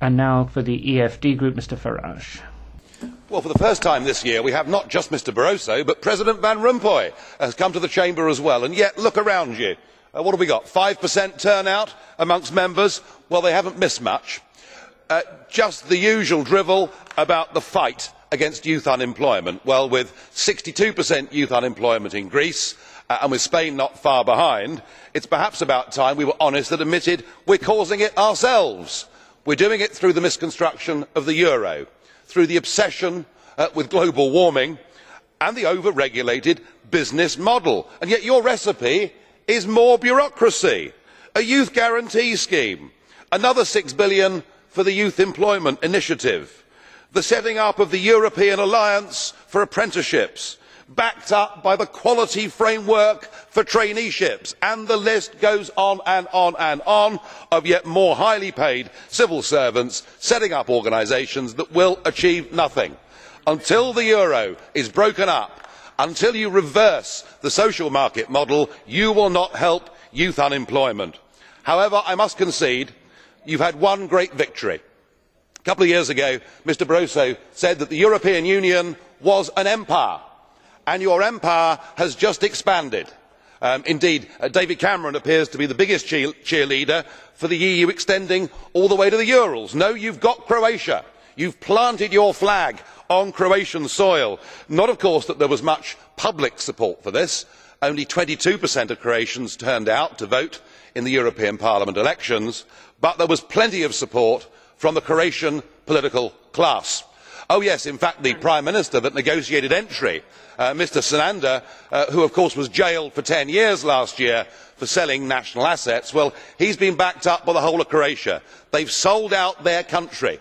And now for the EFD group, Mr Farage. Well, for the first time this year, we have not just Mr Barroso, but President Van Rompuy has come to the chamber as well. And yet, look around you. What have we got? 5% turnout amongst members? Well, they haven't missed much. Just the usual drivel about the fight against youth unemployment. Well, with 62% youth unemployment in Greece, and with Spain not far behind, it's perhaps about time we were honest and admitted we're causing it ourselves. We're doing it through the misconstruction of the euro, through the obsession with global warming and the over-regulated business model. And yet your recipe is more bureaucracy, a youth guarantee scheme, another 6 billion for the Youth Employment Initiative, the setting up of the European Alliance for Apprenticeships, backed up by the Quality Framework for Traineeships, and the list goes on and on and on of yet more highly paid civil servants setting up organisations that will achieve nothing. Until the euro is broken up, until you reverse the social market model, you will not help youth unemployment. However, I must concede you have had one great victory. A couple of years ago, Mr Barroso said that the European Union was an empire, and your empire has just expanded. Indeed, David Cameron appears to be the biggest cheerleader for the EU extending all the way to the Urals. No, you have got Croatia. You have planted your flag on Croatian soil. Not, of course, that there was much public support for this. Only 22% of Croatians turned out to vote in the European Parliament elections, but there was plenty of support from the Croatian political class. Oh yes, in fact the Prime Minister that negotiated entry, Mr Sanader, who of course was jailed for 10 years last year for selling national assets, well, he has been backed up by the whole of Croatia. They have sold out their country.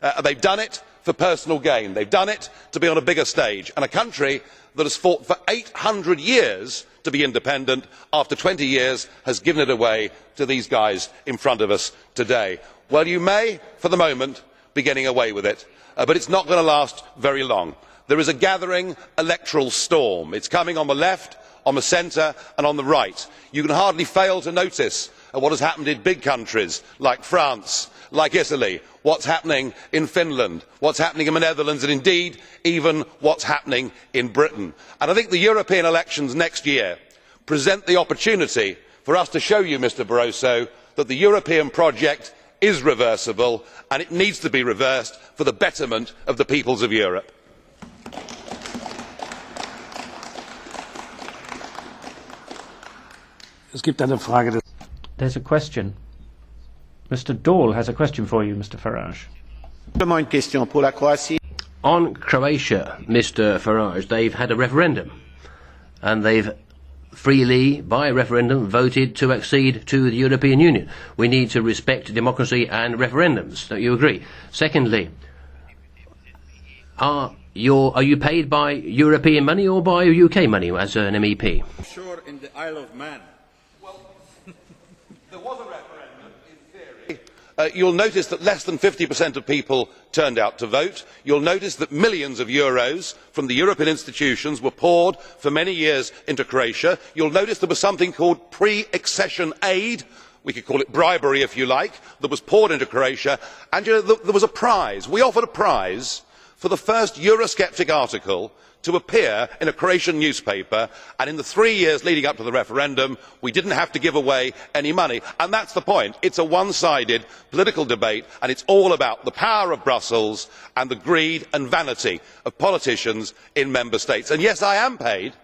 They have done it for personal gain. They have done it to be on a bigger stage. And a country that has fought for 800 years to be independent, after 20 years, has given it away to these guys in front of us today. Well, you may, for the moment, be getting away with it, but it is not going to last very long. There is a gathering electoral storm. It is coming on the left, on the centre and on the right. You can hardly fail to notice what has happened in big countries like France, like Italy, what is happening in Finland, what is happening in the Netherlands, and indeed even what is happening in Britain. And I think the European elections next year present the opportunity for us to show you, Mr Barroso, that the European project is reversible, and it needs to be reversed for the betterment of the peoples of Europe. There's a question. Mr DAUL has a question for you, Mr Farage. On Croatia, Mr Farage, they've had a referendum, and they've freely, by referendum, voted to accede to the European Union. We need to respect democracy and referendums. Don't you agree? Secondly, are you paid by European money or by UK money as an MEP? Sure, in the Isle of Man. Well, there was a referendum in theory. You'll notice that less than 50% of people turned out to vote. You'll notice that millions of euros from the European institutions were poured for many years into Croatia. You'll notice there was something called pre-accession aid, we could call it bribery if you like, that was poured into Croatia, and there was a prize. We offered a prize for the first Eurosceptic article to appear in a Croatian newspaper, and in the 3 years leading up to the referendum we did not have to give away any money. And that is the point. It is a one-sided political debate, and it is all about the power of Brussels and the greed and vanity of politicians in member states. And yes, I am paid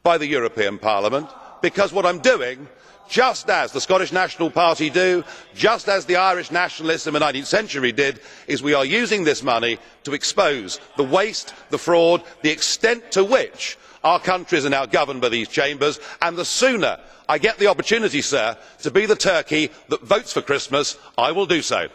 by the European Parliament, because what I am doing, just as the Scottish National Party do, just as the Irish nationalists in the 19th century did, is we are using this money to expose the waste, the fraud, the extent to which our countries are now governed by these chambers. And the sooner I get the opportunity, sir, to be the turkey that votes for Christmas, I will do so.